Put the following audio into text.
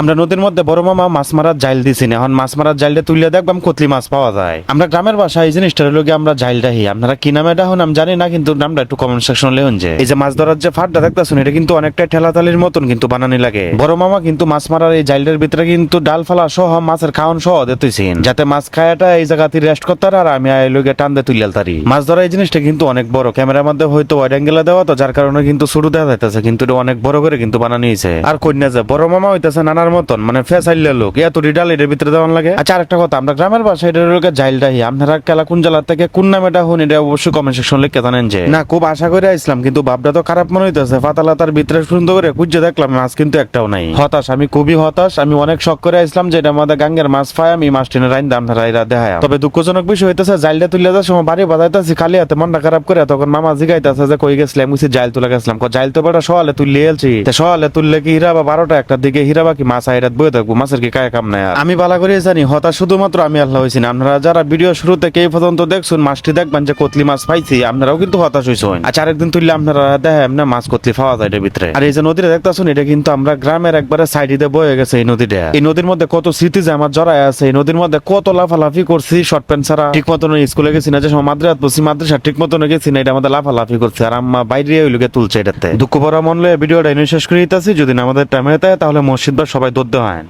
আমরা নদীর মধ্যে বড় মামা মাছ মারার জাইল দিছি না, এখন মাছ মারার জাইলটা তুলে দেখবাম কতলি মাছ পাওয়া যায়। আমরা গ্রামের বাসায় এই জিনিসটার লোকে আমরা জাইলটা হি, আপনারা কি নামে এটা হন আমি জানি না, কিন্তু নামটা একটু কমেন্ট সেকশনে লেখুন। যে এই যে মাছ ধরার যে ফাটটা দেখতেছেন এটা কিন্তু অনেকটা ঠেলাতালির মতন কিন্তু বানানি লাগে। বড় মামা কিন্তু মাছ মারার এই জাইলটার ভিতরে কিন্তু ডাল ফালা সহ মাছের খাওয়ান সহ দিতেছেন, যাতে মাছ খায়াটা এই জায়গাতে রেস্ট করতে আর আমি এই লোকে টান দিয়ে তুলে তারি। মাছ ধরা এই জিনিসটা কিন্তু অনেক বড়, ক্যামেরার মধ্যে হয়তো ওয়াইড অ্যাঙ্গেলে দেওয়া তো যার কারণে কিন্তু ছোট দেখা যাইতেছে, কিন্তু এটা অনেক বড় করে কিন্তু বানানি হয়েছে। আর কন্যা যে বড় মামা হইতেছে নানার মতন, মানে ফেসাইলে লোক এত ডাল এর ভিতরে দেওয়ান লাগে। আচ্ছা আরেকটা কথা, আমরা গ্রামের বাসায় এটার লোকে জাইলটা হি, আপনারা কেলা কোন জেলা থেকে কোন নামেটা হন এটা অবশ্যই কমেন্ট সেকশন লিখে জানেন। যে না খুব আশা করে আসলাম, কিন্তু ভাবটা তো খারাপ মনে হইতেছে। পাতালাতার ভিতরে সুন্দর করে খুঁজে দেখলাম মাছ কিন্তু একটাও নাই। হতাশ, আমি খুবই হতাশ। আমি অনেক শখ করে আসলাম যে এটা আমাদের গাঙ্গের মাছ পাই, আমি মাছ টেনে রাইন দাম এরা দেখায়। তবে দুঃখজনক বিষয় হইতেছে জাইলটা তুলে যাওয়ার সময় বাড়ি বাজাইতেছি খালি হাতে, মনটা খারাপ করে। তখন মামা জিগাইতেছে যে কই গেছিলাম, জাইল তুলে গেছিলাম। জাইল তো বেটা সকালে তুললে এলছি, সকালে তুললে কি হীরা বা 12টা 1টার দিকে হীরা বা কি মাছ আইরাত বয়ে থাকবো, মাছের কি কায় কাম নাই। আর আমি বালা করে জানি হতাশ শুধুমাত্র আমি আল্লাহ হয়েছি না। আপনারা যারা ভিডিও শুরু থেকে এই পর্যন্ত দেখছেন মাছটি দেখবেন যে কতলি মাছ পাইছি, আপনারাও কিন্তু হতাশ হয়েছেন। আচ্ছা আরেকদিন তুললে আপনারা দেখেন না মাছ কতলি পাওয়া যায় এর ভিতরে। আর এই যে নদীটা দেখতেছেন এটা কিন্তু আমরা গ্রামের একবারে সাইডে দিয়ে বয়ে গেছে এই নদীটা। এই নদীর মধ্যে কত স্মৃতি যে আমার জড়ায় আছে, এই নদীর মধ্যে কত লাফালাফি করছি শর্ট প্যান্ট ছাড়া, ঠিক মতন স্কুলে গেছি না, যে সময় মাদ্রাসা পড়ছি মাদ্রাসা ঠিক মতন গেছি না, এটা আমাদের লাফালাফি করছে। আর আম্মা বাইরে ওই লোকে তুলছে এটাতে। দুঃখ ভরা মন লয়ে ভিডিওটা এনে শেষ করে দিতেছি। যদি না আমাদের টাইম হয়ে তাহলে মসজিদ বা সবাই দৌড় হয়।